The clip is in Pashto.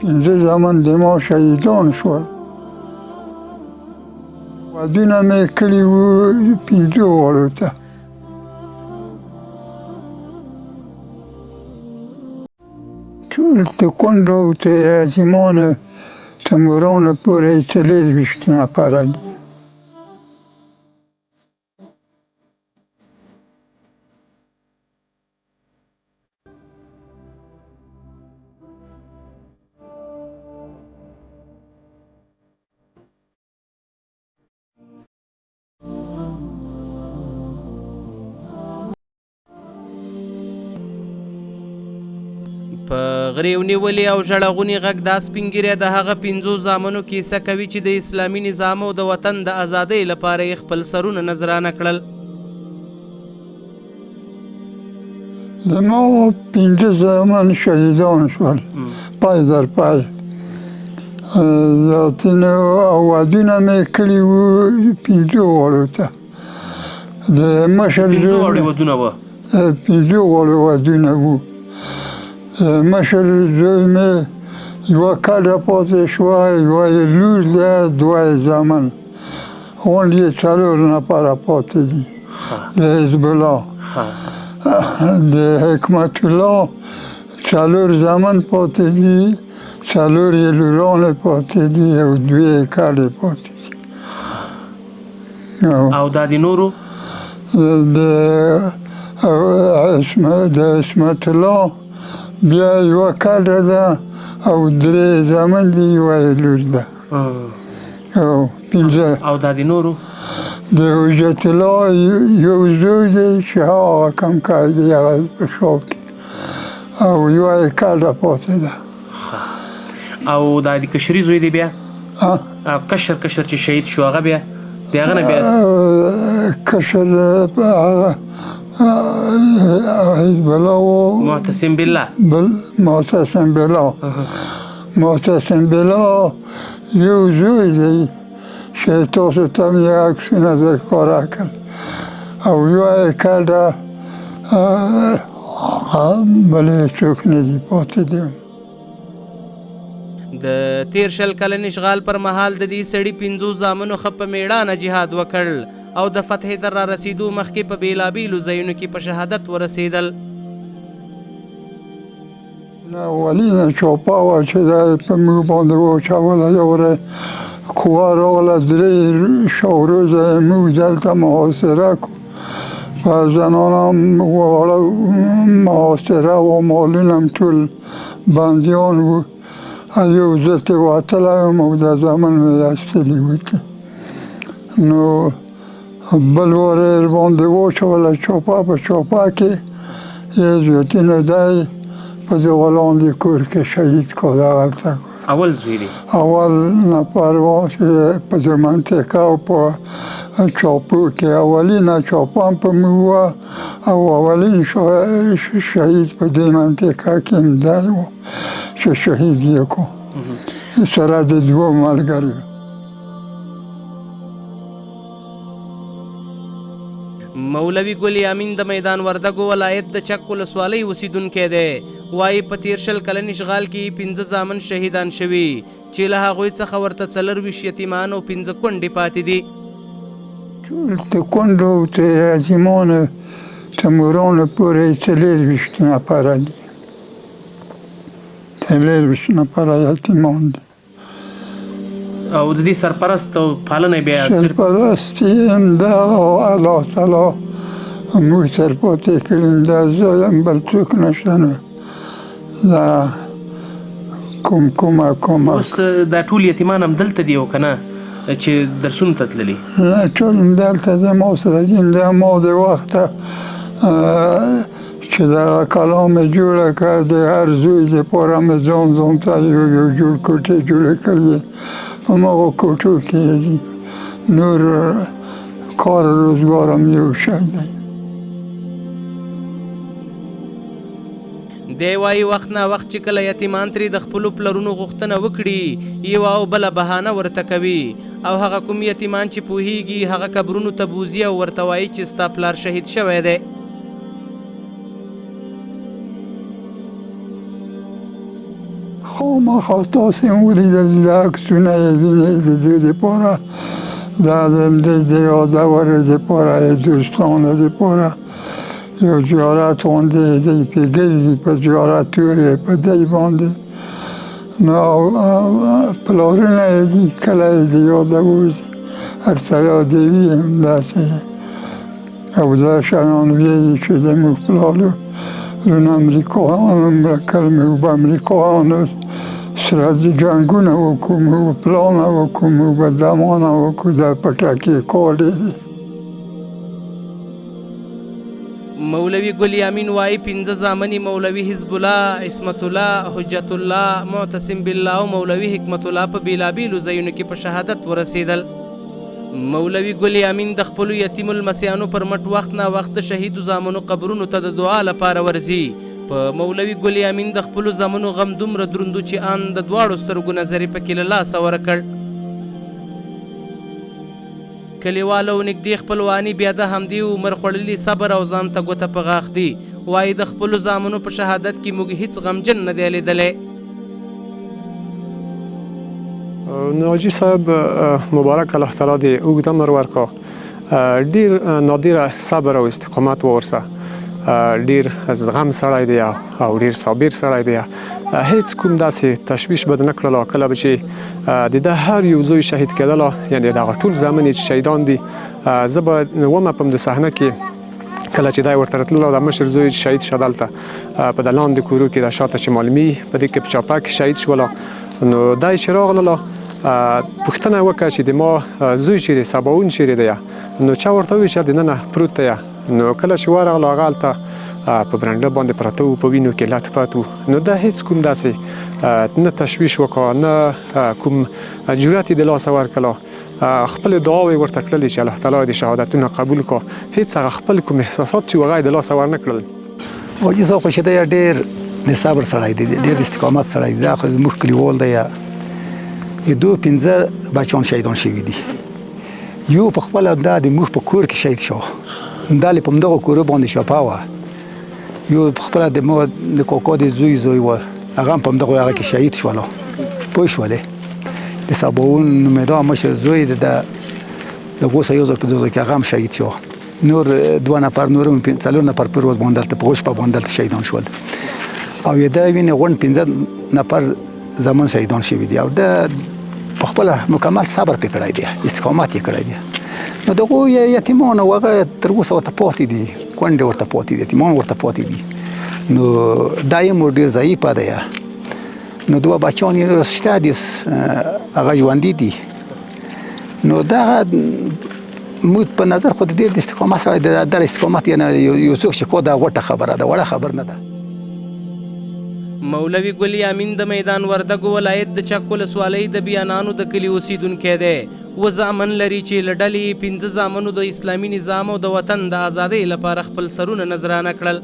پینځه زامن د ما شهیدان شول. ودونه مې کړي وو پینځو واړو ته. ټول د کونډو او د یتیمانو تر مورانو پورې 24 نفره دي. په غریو نیولې او ژړغوني غږ دا سپین ږیری د هغه 5 زامنو کیسه کوي چې د اسلامي نظام او د وطن د ازادۍ لپاره یې خپل سرونه نذرانه کړل. زما 5 زامن شهیدان شول پای در پای. او ودونه مې کړي وو 5 واړو ته. د مشر 5 واړه ودونه وه. 5 واړه ودونه وو. مشر زوی مې یوه کډه پاتې شوه، یوه یې لور ده، 2 یې زامن. غونډ یې 4 نفره پاتې دي. د حزب الله د حکمت الله 4 زامن پاتې دي، 4 یې لورانې پاتې دي او 2 یې کډې پاتې دي. او دا د نورو د عصمت الله بیا یوه کډه ده او 3 زامن دي، یوه یې لور ده. او 5 او دا د نورو د حجت الله یو زوی دی چې هغه کم کار دی، هغه په شاو کې، او یوه یې کډه پاتې ده. او دا د کشري زوی دی بیا کشر چې شهید شو هغه بیا د هغه نه بیا کشر هغه حزب الله و معتصم بالله. معتصم بالله یو زوی دی چې تاسو ته مې عکسونه در ښکاره کړل، او یوه یې کډه بلې څوک نه دي پاتې دي. د 13 کلن اشغال پر مهال د دې سړي 5 زامنو ښه په میړانه جهاد وکړ او د فتح تر را رسیدو مخکې په بیلابیلو ځایونو کې په شهادت ورسېدل. اولینه چوپه وه چې دا په موږ باندې واچوله، یوه قوه راغله، 3 شاوروزه یې موږ دلته محاصره کړو. په زنانه واړه محاصره و، مالونه هم ټول بندیان وو. یو زه ترې وتلی وم او د زامن مې ایستلي وو. نو بل وار یې باندې واچوله چوپه، په چوپه کې یې زیاتینو دی په دغه لاندې کور کې شهید کړ. هغلته اول زوی دی، اول نفر و چې په دې منطقه او په چاپو کې اولینه چاپه هم په موږ وه، او اولین شهید په دې منطقه کې هم دی و چې شهید یې کړو سره د 2 ملګري. مولوي یمین د میدان وردګ ولایت د چک ولسوالۍ اوسیدونکي دی. وایي په 13 کلن اشغال کې 5 زامن شهیدان شوي چې له هغوی څخه ورته 24 یتیمان او 5 کونډې پاتې دي. ټول د کونډو او د یتیمانو تر مورانو پورې 24 نفره دي. 24 نفره یتیمان دي. او د دې سرپرست او پالنه بیا سرپرست هم دا الله تعالی موږ سر پاتې کړي، دا زوی هم بل څوک نشته. نو دا کومه اوس دا ټول یتیمان هم دلته دي او که نه چې درسونو ته تللي؟ نه، ټول هم دلته دي، ما سره دي. ما د وخته چې دغه کلا مې جوړه کړه، د هر زوی دپاره مې ځان ته یو جوړ کوټې جوړې کړې. په مغو کوټو کې دي، نور کار روزګار هم یو شی دی. دی وایي وخت نا وخت چې کله یتیمان ترې د خپلو پلرونو غوښتنه وکړي، یوه او بله بهانه ورته کوي، او هغه کوم یتیمان چې پوهیږي هغه قبرونو ته بوځي او ورته وایي چې ستا پلار شهید شوی دی. خامخا تاسې هم ولیدل دا عکسونه یې وینئ د دې دپاره دا د همدې د یادورې دپاره دوستانو دپاره یو زیارت غوندې دی پې ګرځي په زیارتو یې په دی باندې نو پلارونه یې دي کله یې د یادوي هر څه یادوي همداسې او دا شیان ویلي چې زموږ پلارو رون امریکایانو کله موږ به امریکایانو سره جنګونه وکړو موږ پلانه وکړو موږ به دمانه وکړو دا پټکې کار ډېرې مولوي ګل یمین وایي پنځه زامن مولوي حزب الله عصمت الله حجت الله معتصم بالله او مولوي حکمت الله په بیلابیلو ځایونو کې په شهادت ورسېدل مولوي ګل یمین د خپلو یتیم المسیانو پر مټ وخت نا وخت د شهیدو زامنو قبرونو ته د دعا لپاره ورځي په مولوي ګل یمین د خپلو زامنو غم دومره دروندو چې ان د دواړو سترګو نظر یې پکې له لاسه ورکړ کلیوالو نږدې خپلواني بیا د همدې عمر خوړلي صبر او ځان ته ګوته په غاښ دي وایي د خپلو زامنو په شهادت کې موږ هیڅ غمجن نه دی لیدلی نو حاجي صاحب مبارک الله تعالی دې اوږد عمر ورکړه ډېر نادره صبر او استقامت ورسه ډېر زغم سړی دی او ډېر صابر سړی دی هیڅ کوم داسې تشویش به نه کړله کله به چې د ده هر یو زوی شهید کېدله یعنې دغه ټول زامن چې شهیدان دي زه به ومه په همدې صحنه کې کله چې دی ورته راتللو د مشر زوی چې شهید شه دلته په د لاندې کورو کې د شاته چې معلومي په دې کې په چاپه کې شهید شوله نو دی چې راغلله پوښتنه وکړه چې د ما زوی چیرې سباون چیرې دی نو چا ورته وویل چې دننه پروت دی نو کله چې ورغلو هغه هلته په برنډه باندې پراته وو په وینو کې لت پت وو نو دا هیڅ کوم داسې نه تشویش وکړه نه کوم جرأت یې د لاسه ورکړله خپلې دعاوې ورته کړلې چې الله تعالی دې شهادتونه قبول کړه هیڅ هغه خپل کوم احساسات چې هغه یې د لاسه ورنه کړل حاجي صاحب خو چې دی ډېر د صبر سړی دی ډېر د استقامت سړی دی دا خو زموږ کلیوال دی دو پنځه بچیان شهیدان شوي دي یو په خپله دا د موږ په کور کې شهید شو دا په همدغه کورو باندې شاپه وه یو په خپله د ما د کاکا د زوی وه هغه هم په همدغه هغه کې شهید شولو پوه شولې د سباون میدان مشر زوی د هغو سره یو ځای په دغه ځای کې هغه هم شهید شو نور دوه نفر نور هم څلور نفر پر ورځ باندې هلته په غوښ په باندې هلته شهیدان شول او یې دا وینې غونډ پنځه نفر زامن شهیدان شوي دي او د په خپله مکمل صبر پې کړی دی استقامت یې کړی دی نو دغو یتیمان او هغه تر اوسه ورته پاتې دي کونډې ورته پاتې دي یتیمان ورته پاتې دي نو دا یې مور ډېر ضعیفه دی نو دوه بچیان یې شته دي هغه ژوندي دي نو دغه موږ په نظر خو د ډېر د استقامت سره د استقامت یعنې یو څوک چې کو دا غوټه خبره ده وړه خبر نه ده مولوي ګل یمین د میدان وردګ ولایت د چک ولسوالۍ د بیانانو د کلي اوسیدونکی دی و زامن لري چې له ډلې پنځه زامنو د اسلامي نظام او د وطن د ازادۍ لپاره خپل سرونه نذرانه کړل